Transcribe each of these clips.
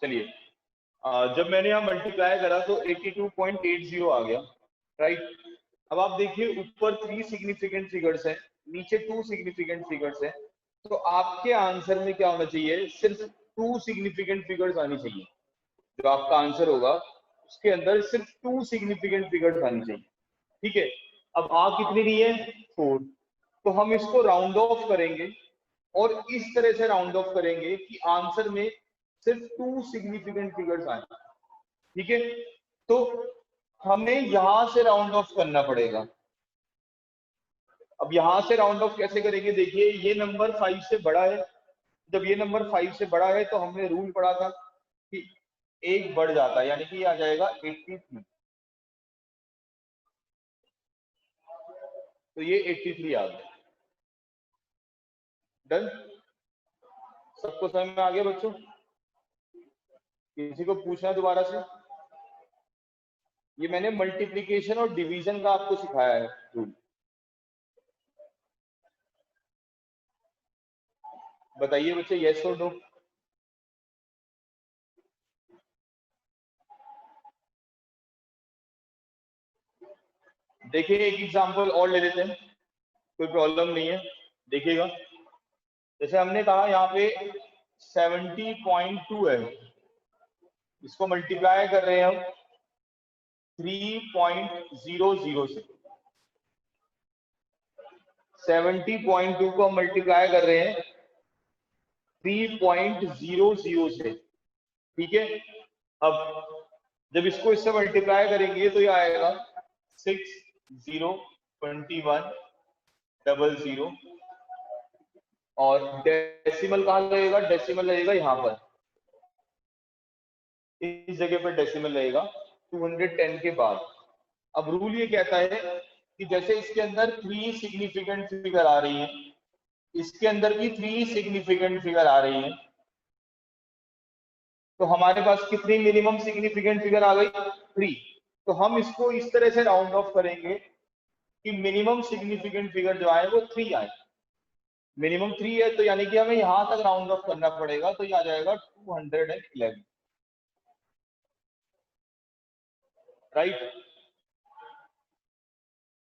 चलिए जब मैंने यहाँ मल्टीप्लाई करा तो 82.80 आ गया, राइट। अब आप देखिए ऊपर 3 सिग्निफिकेंट फिगर्स हैं, नीचे 2 सिग्निफिकेंट फिगर्स हैं, तो आपके आंसर में क्या होना चाहिए, सिर्फ 2 सिग्निफिकेंट फिगर्स आनी चाहिए। जो आपका आंसर होगा उसके अंदर सिर्फ 2 सिग्निफिकेंट फिगर्स आनी चाहिए, ठीक है। अब आ कितनी रही है, 4, तो हम इसको राउंड ऑफ करेंगे और इस तरह से राउंड ऑफ करेंगे कि आंसर में सिर्फ 2 सिग्निफिकेंट फिगर्स आए, ठीक है। तो हमें यहां से राउंड ऑफ करना पड़ेगा। अब यहां से राउंड ऑफ कैसे करेंगे, देखिए ये नंबर 5 से बड़ा है, जब ये नंबर 5 से बड़ा है तो हमने रूल पढ़ा था कि एक बढ़ जाता है, यानी कि ये आ जाएगा 83, तो ये 83 आ गया। डन, सबको समझ में आ गया बच्चों? किसी को पूछना है दोबारा से? ये मैंने मल्टीप्लिकेशन और डिवीजन का आपको सिखाया है रूल। बताइए बच्चे, यस और नो। देखिए एक एग्जांपल और ले लेते हैं, कोई प्रॉब्लम नहीं है, देखिएगा। जैसे हमने कहा यहाँ पे 70.2 है, इसको मल्टीप्लाई कर रहे हैं हम 3.00 से। 70.2 को हम मल्टीप्लाई कर रहे हैं 3.00 से, ठीक है। अब जब इसको इससे मल्टीप्लाई करेंगे तो ये आएगा 602100, और डेसिमल कहाँ लगेगा, डेसिमल लगेगा यहाँ पर, इस जगह पर डेसिमल लगेगा 210 के बाद। अब रूल ये कहता है कि जैसे इसके अंदर 3 सिग्निफिकेंट फिगर आ रही है, इसके अंदर भी 3 सिग्निफिकेंट फिगर आ रही है, तो हमारे पास कितनी मिनिमम सिग्निफिकेंट फिगर आ गई, 3। तो हम इसको इस तरह से राउंड ऑफ करेंगे कि मिनिमम सिग्निफिकेंट फिगर जो आए वो 3 आए। मिनिमम 3 है तो यानी कि हमें यहां तक राउंड ऑफ करना पड़ेगा, तो ये आ जाएगा 211, राइट,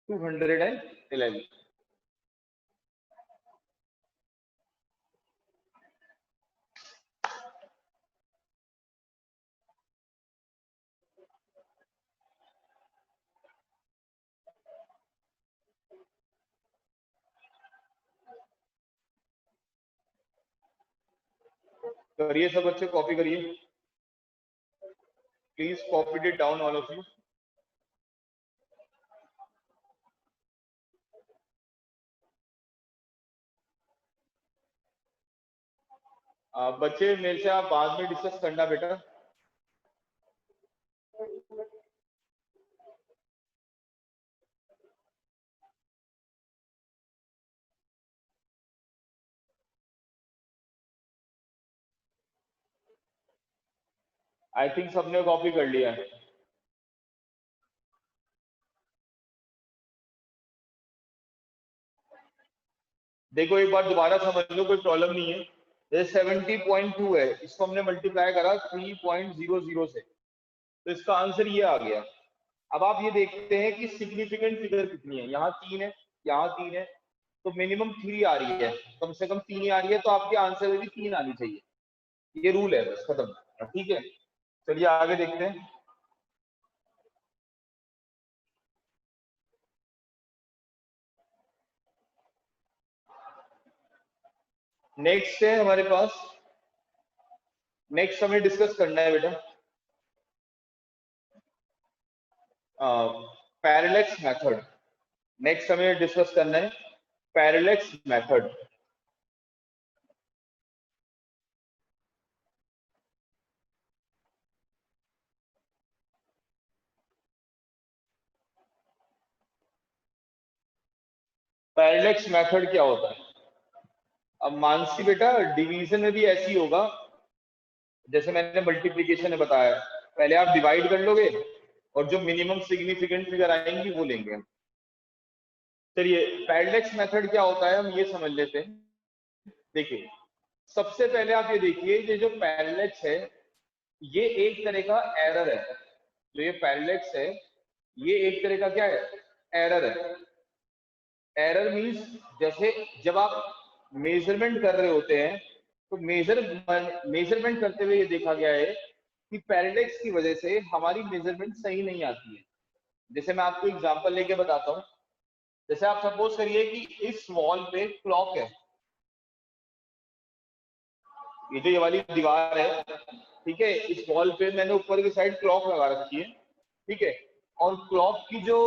211। करिए सब बच्चे, कॉपी करिए, please copy it down all of you. बच्चे मेरे से आप बाद में डिस्कस करना बेटा। आई थिंक सबने कॉपी कर लिया है। देखो एक बार दोबारा समझ लो, कोई प्रॉब्लम नहीं है। जैसे 70.2 है, इसको हमने मल्टीप्लाई करा 3.00 से, तो इसका आंसर ये आ गया। अब आप ये देखते हैं कि सिग्निफिकेंट फिगर कितनी है, यहाँ 3 है, यहाँ 3 है, तो मिनिमम 3 आ रही है, कम से कम 3 ही आ रही है, तो आपके आंसर में भी 3 आनी चाहिए। ये रूल है, बस खत्म, ठीक है। चलिए आगे देखते हैं। नेक्स्ट है हमारे पास, नेक्स्ट हमें डिस्कस करना है बेटा पैरेलक्स मेथड। नेक्स्ट हमें डिस्कस करना है पैरेलक्स मेथड। पैरेलक्स मेथड क्या होता है? अब मानसी बेटा डिवीजन में भी ऐसी होगा जैसे मैंने मल्टीप्लीकेशन में बताया, पहले आप डिवाइड कर लोगे और जो मिनिमम सिग्निफिकेंट फिगर आएंगी वो लेंगे हम। चलिए पैरेलक्स मेथड क्या होता है हम ये समझ लेते हैं। देखिए सबसे पहले आप ये देखिए, ये जो पैरेलक्स है ये एक तरह का एरर है, जो ये पैरेलैक्स है ये एक तरह का क्या है, एरर है। एरर मींस जैसे जब आप मेजरमेंट कर रहे होते हैं तो मेजरमेंट करते हुए ये देखा गया है कि पैरेलैक्स की वजह से हमारी मेजरमेंट सही नहीं आती है। जैसे मैं आपको एग्जांपल लेके बताता हूँ। जैसे आप सपोज करिए कि इस वॉल पे क्लॉक है, ये जो ये वाली दीवार है, ठीक है, इस वॉल पे मैंने ऊपर की साइड क्लॉक लगा रखी है, ठीक है, और क्लॉक की जो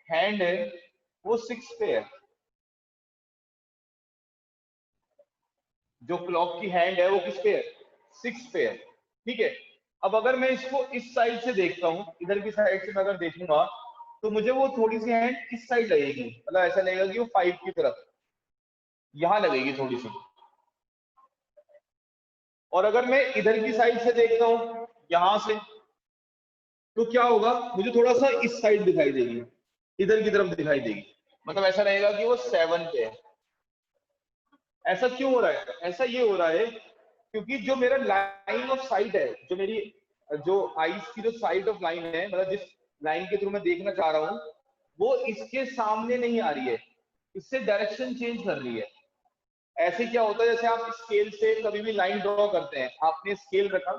हैंड है वो 6 पे है, जो क्लॉक की हैंड है वो किस पे है, 6 पे है, ठीक है। अब अगर मैं इसको इस साइड से देखता हूँ, इधर की साइड से मैं अगर देखूंगा तो मुझे वो थोड़ी सी हैंड इस साइड लगेगी, मतलब ऐसा लगेगा कि वो 5 की तरफ यहाँ लगेगी थोड़ी सी। और अगर मैं इधर की साइड से देखता हूँ यहां से, तो क्या होगा, मुझे थोड़ा सा इस साइड दिखाई देगी, इधर की तरफ दिखाई देगी, मतलब ऐसा रहेगा कि वो 7 पे है। ऐसा क्यों हो रहा है, ऐसा ये हो रहा है क्योंकि जो मेरा लाइन ऑफ साइट है, जो मेरी जो आईज की जो साइड ऑफ लाइन है, मतलब जिस लाइन के थ्रू मैं देखना चाह रहा हूँ वो इसके सामने नहीं आ रही है, इससे डायरेक्शन चेंज कर रही है। ऐसे क्या होता है, जैसे आप स्केल से कभी भी लाइन ड्रॉ करते हैं, आपने स्केल रखा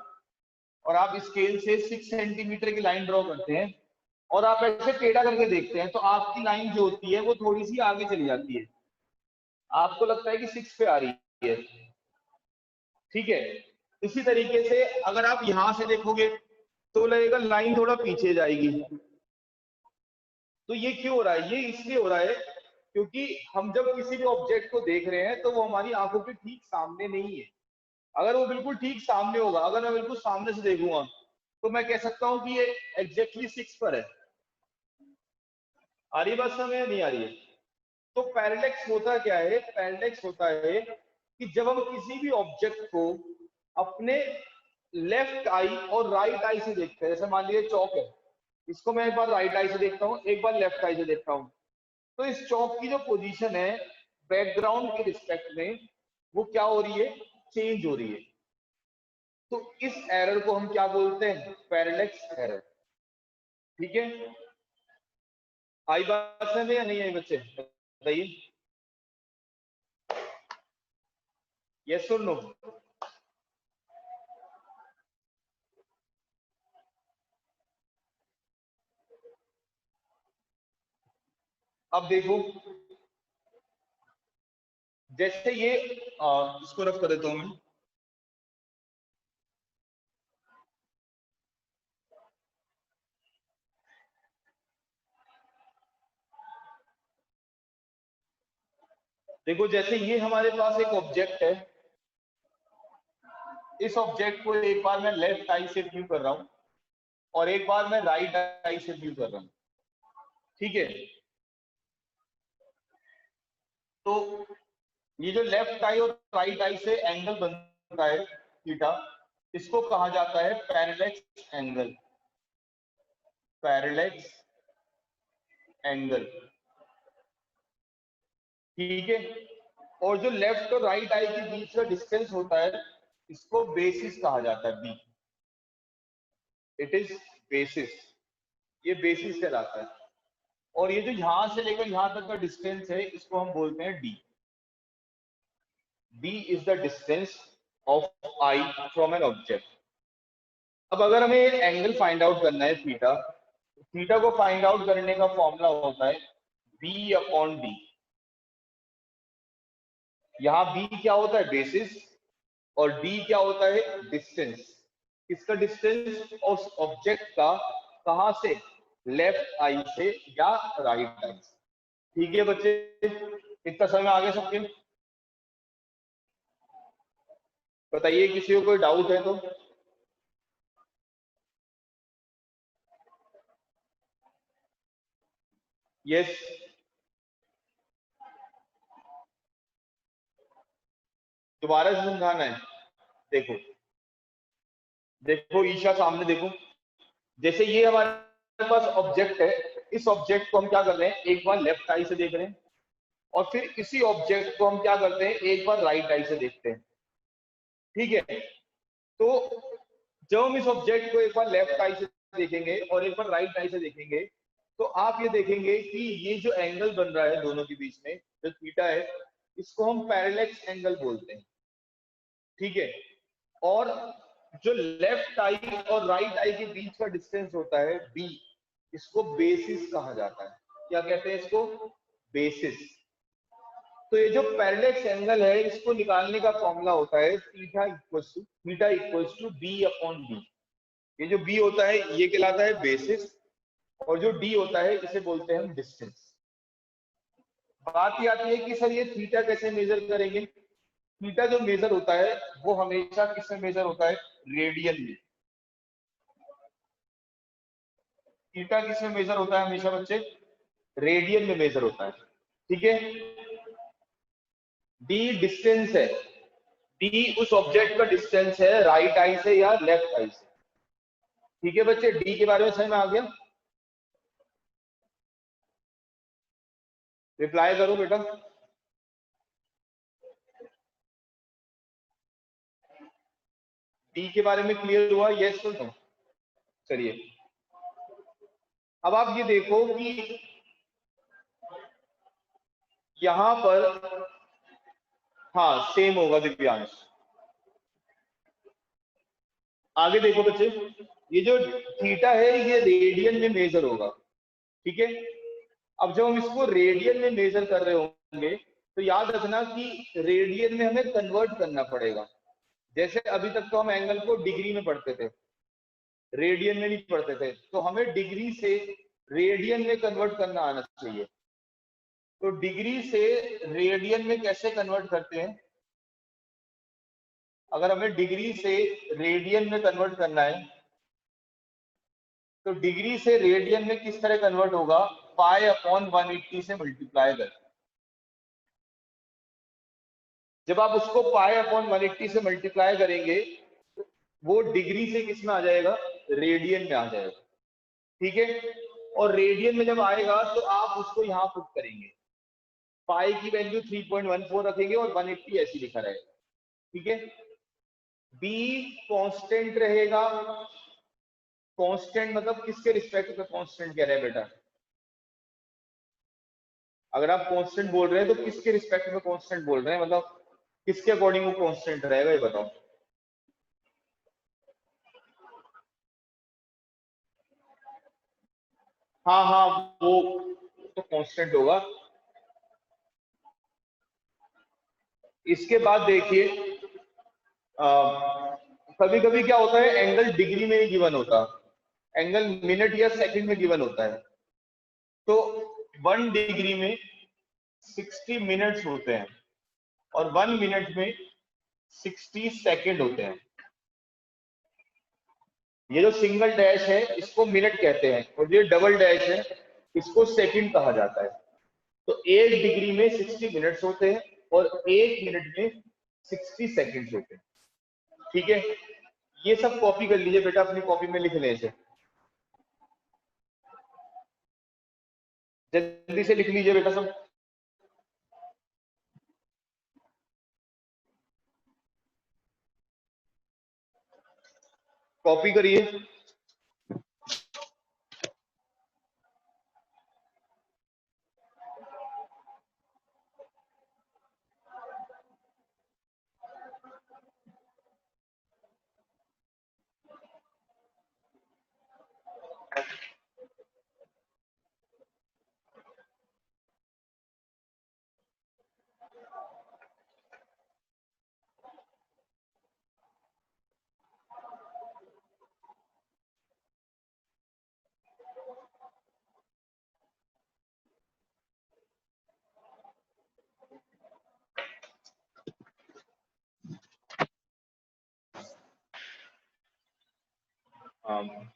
और आप स्केल से 6 सेंटीमीटर की लाइन ड्रॉ करते हैं और आप ऐसे टेढ़ा करके देखते हैं तो आपकी लाइन जो होती है वो थोड़ी सी आगे चली जाती है, आपको लगता है कि 6 पे आ रही है, ठीक है। इसी तरीके से अगर आप यहां से देखोगे तो लगेगा लाइन थोड़ा पीछे जाएगी। तो ये क्यों हो रहा है, ये इसलिए हो रहा है क्योंकि हम जब किसी भी ऑब्जेक्ट को देख रहे हैं तो वो हमारी आंखों के ठीक सामने नहीं है। अगर वो बिल्कुल ठीक सामने होगा, अगर मैं बिल्कुल सामने से देखूंगा तो मैं कह सकता हूं कि ये एग्जैक्टली 6 पर है। आ रही बात समझ में नहीं आ रही है? तो पैरेलैक्स होता क्या है, पैरेलैक्स होता है कि जब हम किसी भी ऑब्जेक्ट को अपने लेफ्ट आई और राइट आई से देखते हैं, जैसे मान लीजिए चौक है, इसको मैं एक बार राइट आई से देखता हूँ, एक बार लेफ्ट आई से देखता हूँ, तो इस चौक की जो पोजीशन है बैकग्राउंड के रिस्पेक्ट में वो क्या हो रही है, चेंज हो रही है। तो इस एरर को हम क्या बोलते हैं, पैरेलैक्स एरर, ठीक है। आई बात में या नहीं आई बच्चे, बताइए यस और नो। अब देखो, जैसे ये इसको रफ कर देता हूं मैं। देखो जैसे ये हमारे पास एक ऑब्जेक्ट है, इस ऑब्जेक्ट को एक बार मैं लेफ्ट आई से व्यू कर रहा हूं और एक बार मैं राइट आई से व्यू कर रहा हूं, ठीक है। तो ये जो लेफ्ट आई और राइट आई से एंगल बनता है थीटा, इसको कहा जाता है पैरेलैक्स एंगल, पैरेलैक्स एंगल, ठीक है। और जो लेफ्ट और राइट आई के बीच का डिस्टेंस होता है इसको बेसिस कहा जाता है, बी, इट इज बेसिस, ये बेसिस कहलाता है। और ये जो यहां से लेकर यहां तक का डिस्टेंस है इसको हम बोलते हैं D, D is the distance of I from an object. अब अगर हमें एंगल फाइंड आउट करना है थीटा, थीटा को फाइंड आउट करने का फॉर्मूला होता है बी अपॉन डी। यहाँ बी क्या होता है, बेसिस, और डी क्या होता है, डिस्टेंस। किसका डिस्टेंस, उस ऑब्जेक्ट का, कहां से, लेफ्ट आई से या राइट आई से, ठीक है बच्चे, इतना समय आगे सबके। बताइए किसी को कोई डाउट है तो। यस, दोबारा से समझाना है। देखो, देखो ईशा सामने देखो, जैसे ये हमारे पास ऑब्जेक्ट है, इस ऑब्जेक्ट को हम क्या कर रहे हैं, एक बार लेफ्ट आई से देख रहे हैं और फिर इसी ऑब्जेक्ट को हम क्या करते हैं, एक बार राइट आई से देखते हैं, ठीक है। तो जब हम इस ऑब्जेक्ट को एक बार लेफ्ट आई से देखेंगे और एक बार राइट आई से देखेंगे, तो आप ये देखेंगे कि ये जो एंगल बन रहा है दोनों के बीच में, जो थीटा है, इसको हम पैरेलक्स एंगल बोलते हैं, ठीक है। और जो लेफ्ट आई और राइट आई के बीच का डिस्टेंस होता है बी, इसको बेसिस कहा जाता है। क्या कहते हैं इसको? बेसिस। तो ये जो पैरेलक्स एंगल है, इसको निकालने का फॉर्मूला होता है theta equals to B upon D. ये जो बी होता है ये कहलाता है बेसिस, और जो डी होता है इसे बोलते हैं हम डिस्टेंस। बात ये आती है कि सर ये थीटा कैसे मेजर करेंगे? थीटा जो मेजर होता है वो हमेशा किसमें मेजर होता है? रेडियन में। थीटा किसमें मेजर होता है हमेशा बच्चे? रेडियन में मेजर होता है, ठीक है। डी डिस्टेंस है, डी उस ऑब्जेक्ट का डिस्टेंस है राइट आई से या लेफ्ट आई से, ठीक है बच्चे। डी के बारे में समझ में आ गया? रिप्लाई करो बेटा। डी के बारे में क्लियर हुआ? यस तो नो? चलिए, अब आप ये देखो कि यहां पर, हाँ सेम होगा दिव्यांश। आगे देखो बच्चे, ये जो थीटा है ये रेडियन में मेजर होगा, ठीक है। अब जब हम इसको रेडियन में मेजर कर रहे होंगे, तो याद रखना कि रेडियन में हमें कन्वर्ट करना पड़ेगा। जैसे अभी तक तो हम एंगल को डिग्री में पढ़ते थे, रेडियन में नहीं पढ़ते थे, तो हमें डिग्री से रेडियन में कन्वर्ट करना आना चाहिए। तो डिग्री से रेडियन में कैसे कन्वर्ट करते हैं? अगर हमें डिग्री से रेडियन में कन्वर्ट करना है, तो डिग्री से रेडियन में किस तरह कन्वर्ट होगा? पाई अपॉन 180 से मल्टीप्लाई कर। जब आप उसको पाई अपॉन 180 से मल्टीप्लाई करेंगे, वो डिग्री से किस में आ जाएगा? रेडियन में आ जाएगा, ठीक है। और रेडियन में जब आएगा तो आप उसको यहाँ पुट करेंगे, पाई की वैल्यू 3.14 रखेंगे और 180 ऐसी लिखा रहेगा, ठीक है। बी कांस्टेंट रहेगा। कांस्टेंट मतलब किसके रिस्पेक्ट में कांस्टेंट कह रहे हैं बेटा? अगर आप कांस्टेंट बोल रहे हैं तो किसके रिस्पेक्ट में कांस्टेंट बोल रहे हैं, मतलब किसके अकॉर्डिंग वो कांस्टेंट रहेगा, ये बताओ। हाँ हाँ, वो तो कांस्टेंट होगा। इसके बाद देखिए, कभी कभी क्या होता है, एंगल डिग्री में ही गिवन होता, एंगल मिनट या सेकंड में गिवन होता है। तो 1 डिग्री में 60 मिनट्स होते हैं और 1 मिनट में 60 सेकंड होते हैं। ये जो सिंगल डैश है इसको मिनट कहते हैं, और ये डबल डैश है इसको सेकंड कहा जाता है। तो 1 डिग्री में 60 मिनट्स होते हैं और 1 मिनट में 60 सेकंड्स होते हैं, ठीक है। ये सब कॉपी कर लीजिए बेटा, अपनी कॉपी में लिख लें इसे, जल्दी से लिख लीजिए बेटा सब। कॉपी करिए।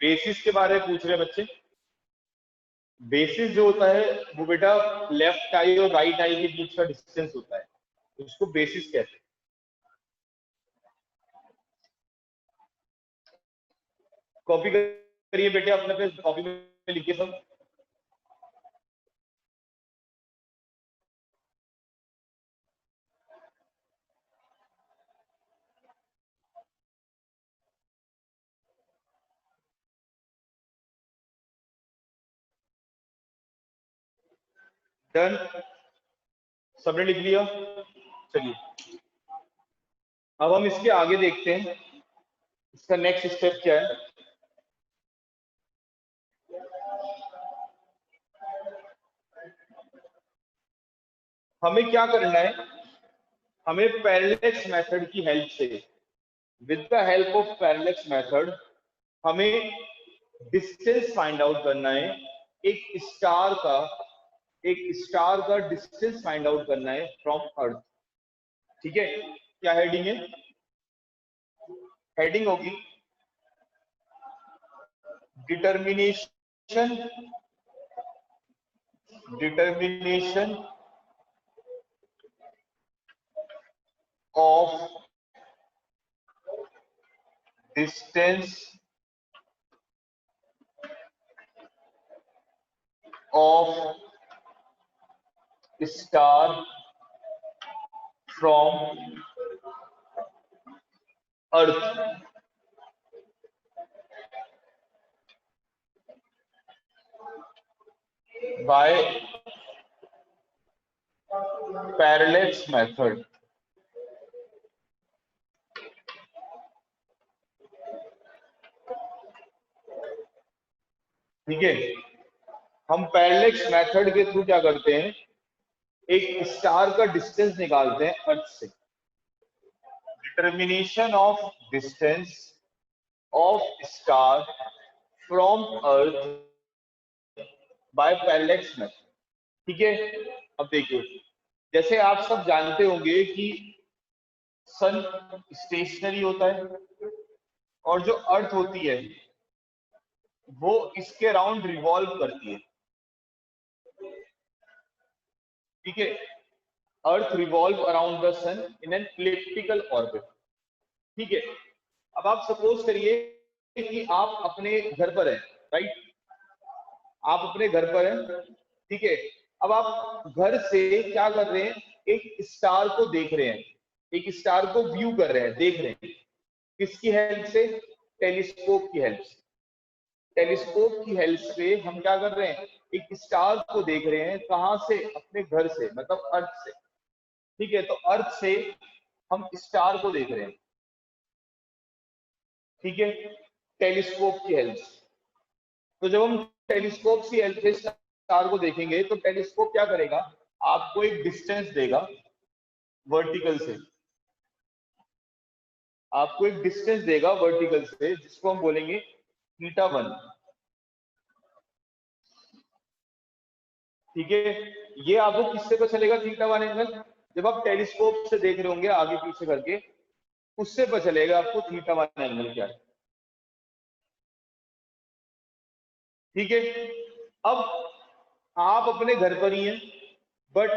बेसिस के बारे में पूछ रहे हैं बच्चे। बेसिस जो होता है वो बेटा लेफ्ट आई और राइट आई के बीच का डिस्टेंस होता है, उसको बेसिस कहते हैं। कॉपी करिए बेटे, अपने पे कॉपी में लिखिए सब। डन, सबने लिख लिया। चलिए अब हम इसके आगे देखते हैं इसका नेक्स्ट स्टेप क्या है। हमें क्या करना है, हमें पैरेलैक्स मेथड की हेल्प से, with the help of parallax method हमें डिस्टेंस फाइंड आउट करना है। एक स्टार का डिस्टेंस फाइंड आउट करना है फ्रॉम अर्थ। ठीक है, क्या हेडिंग है? हेडिंग होगी determination of distance of star from earth by parallax method। ठीक है, हम पैरेलैक्स मेथड के थ्रू क्या करते हैं, एक स्टार का डिस्टेंस निकालते हैं अर्थ से। Determination of distance of star from earth by parallax method. ठीक है, अब देखिए जैसे आप सब जानते होंगे कि सन स्टेशनरी होता है और जो अर्थ होती है वो इसके अराउंड रिवॉल्व करती है। ठीक है, earth revolve around the sun in an elliptical orbit. ठीक है, अब आप सपोज करिए कि आप अपने घर पर हैं, राइट, आप अपने घर पर हैं। ठीक है, अब आप घर से क्या कर रहे हैं, एक स्टार को देख रहे हैं, एक स्टार को व्यू कर रहे हैं, देख रहे हैं। किसकी हेल्प से? टेलीस्कोप की हेल्प से। टेलीस्कोप की हेल्प से हम क्या कर रहे हैं, एक स्टार को देख रहे हैं। कहां से? अपने घर से, मतलब अर्थ से। ठीक है, तो अर्थ से हम स्टार को देख रहे हैं। ठीक है, टेलीस्कोप की हेल्प से। तो जब हम टेलीस्कोप की हेल्प से स्टार को देखेंगे तो टेलीस्कोप क्या करेगा, आपको एक डिस्टेंस देगा वर्टिकल से, आपको एक डिस्टेंस देगा वर्टिकल से, जिसको हम बोलेंगे θ1। ठीक है, ये आपको किससे पता चलेगा θ1 एंगल? जब आप टेलीस्कोप से देख रहे होंगे आगे पीछे करके, उससे पता चलेगा आपको θ1 एंगल क्या है। ठीक है, अब आप अपने घर पर ही हैं, बट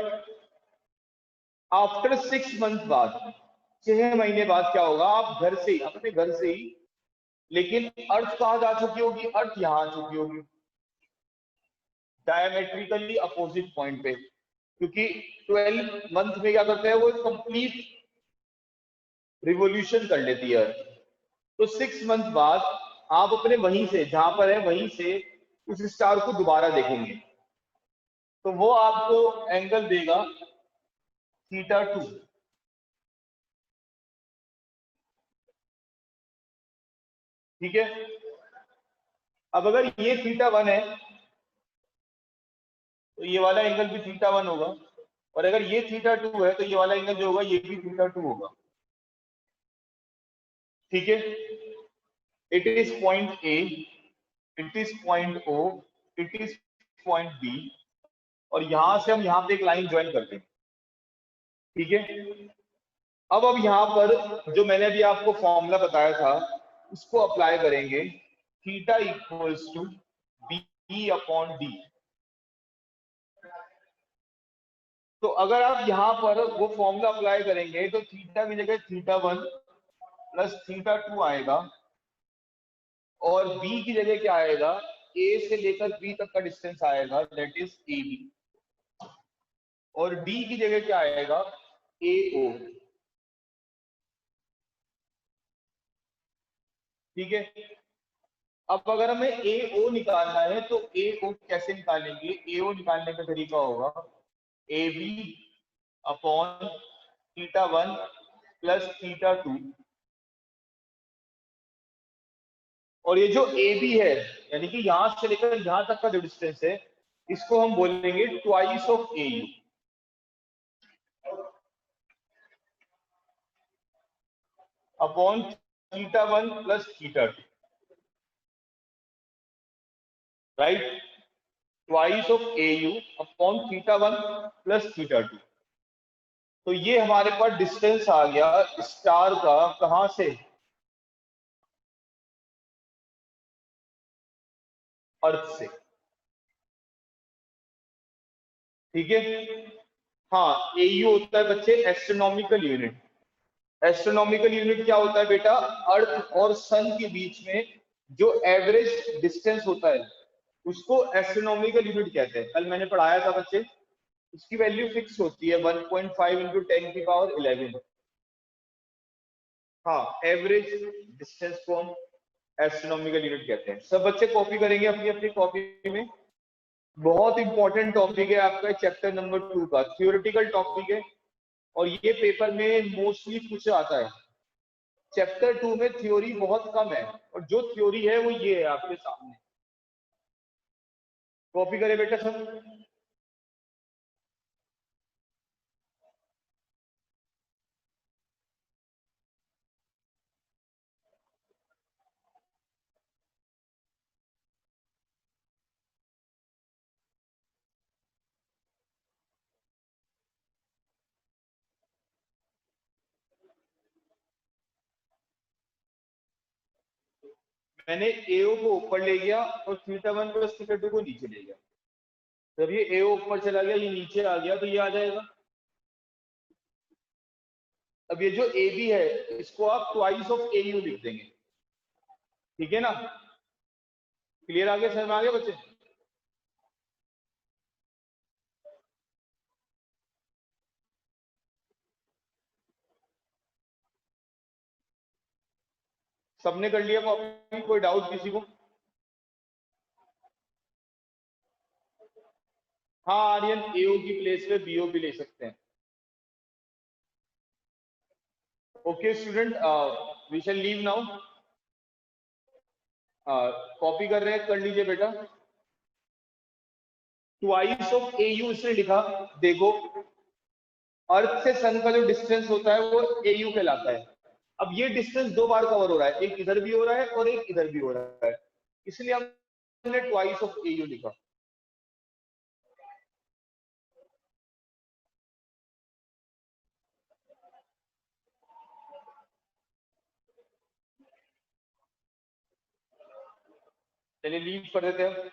आफ्टर 6 मंथ बाद, 6 महीने बाद क्या होगा, आप घर से ही, अपने घर से ही, लेकिन अर्थ कहां जा चुकी होगी, अर्थ यहां आ चुकी होगी, डायमेट्रिकली अपोजिट पॉइंट पे। क्योंकि 12 मंथ में क्या करते हैं, वो कंप्लीट रिवोल्यूशन कर लेती है। तो 6 मंथ बाद आप अपने वहीं से, जहां पर है वहीं से उस स्टार को दोबारा देखेंगे, तो वो आपको एंगल देगा θ2। ठीक है, अब अगर ये θ1 है तो ये वाला एंगल भी θ1 होगा, और अगर ये θ2 है तो ये वाला एंगल जो होगा ये भी θ2 होगा। ठीक है, it is point A, it is point O, it is point B, और यहां से हम यहां पे एक लाइन ज्वाइन करते हैं। ठीक है, अब यहां पर जो मैंने अभी आपको फॉर्मूला बताया था उसको अप्लाई करेंगे, theta equals to B upon D. तो अगर आप यहाँ पर वो फॉर्मूला अप्लाई करेंगे तो थीटा की जगह θ1 प्लस θ2 आएगा, और बी की जगह क्या आएगा, ए से लेकर बी तक का डिस्टेंस आएगा, दैट इज ए बी, और डी की जगह क्या आएगा, ए ओ। ठीक है, अब अगर हमें ए ओ निकालना है तो ए ओ कैसे निकालेंगे, ए ओ निकालने का तरीका होगा, ए बी अपॉन θ1 प्लस θ2, और ये जो ए बी है यानी कि यहां से लेकर यहां तक का जो डिस्टेंस है इसको हम बोलेंगे twice of A U upon θ1 plus θ2, right, twice of A U upon θ1 plus θ2। तो ये हमारे पास डिस्टेंस आ गया स्टार का, कहां से, अर्थ से, ठीक है। हाँ, एयू होता है बच्चे एस्ट्रोनॉमिकल यूनिट। एस्ट्रोनॉमिकल यूनिट क्या होता है बेटा, अर्थ और सन के बीच में जो एवरेज डिस्टेंस होता है उसको एस्ट्रोनॉमिकल यूनिट कहते हैं। कल मैंने पढ़ाया था बच्चे, उसकी वैल्यू फिक्स होती है 1.5 इंटू 10⁻11। हाँ, एवरेज डिस्टेंस को हम एस्ट्रोनॉमिकल यूनिट कहते हैं। सब बच्चे कॉपी करेंगे अपनी अपनी कॉपी में। बहुत इंपॉर्टेंट टॉपिक है आपका चैप्टर नंबर 2 का, थियोरेटिकल टॉपिक है और ये पेपर में मोस्टली पूछा आता है। चैप्टर 2 में थ्योरी बहुत कम है और जो थ्योरी है वो ये है आपके सामने। कॉपी करें बेटा सब। मैंने एओ को ऊपर ले गया और θ1 प्लस θ2 को नीचे ले गया। जब ये एओ ऊपर चला गया, ये नीचे आ गया, तो ये आ जाएगा। अब ये जो ए बी है इसको आप ट्वाइस ऑफ ए यू लिख देंगे, ठीक है ना। क्लियर, आगे समझ में आ गया बच्चे। सबने कर लिया कॉपी, कोई डाउट किसी को। हाँ आर्यन, एओ की प्लेस पे बीओ भी ले सकते हैं। Okay student, we shall leave now. Copy कर रहे हैं, कर लीजिए बेटा। ट्वाइस ऑफ ए यू इसने लिखा, देखो अर्थ से सन का जो डिस्टेंस होता है वो ए यू कहलाता है। अब ये डिस्टेंस दो बार कवर हो रहा है, एक इधर भी हो रहा है और एक इधर भी हो रहा है, इसलिए हमने ट्वाइस ऑफ ए यू लिखा। चलिए लीव कर देते हैं।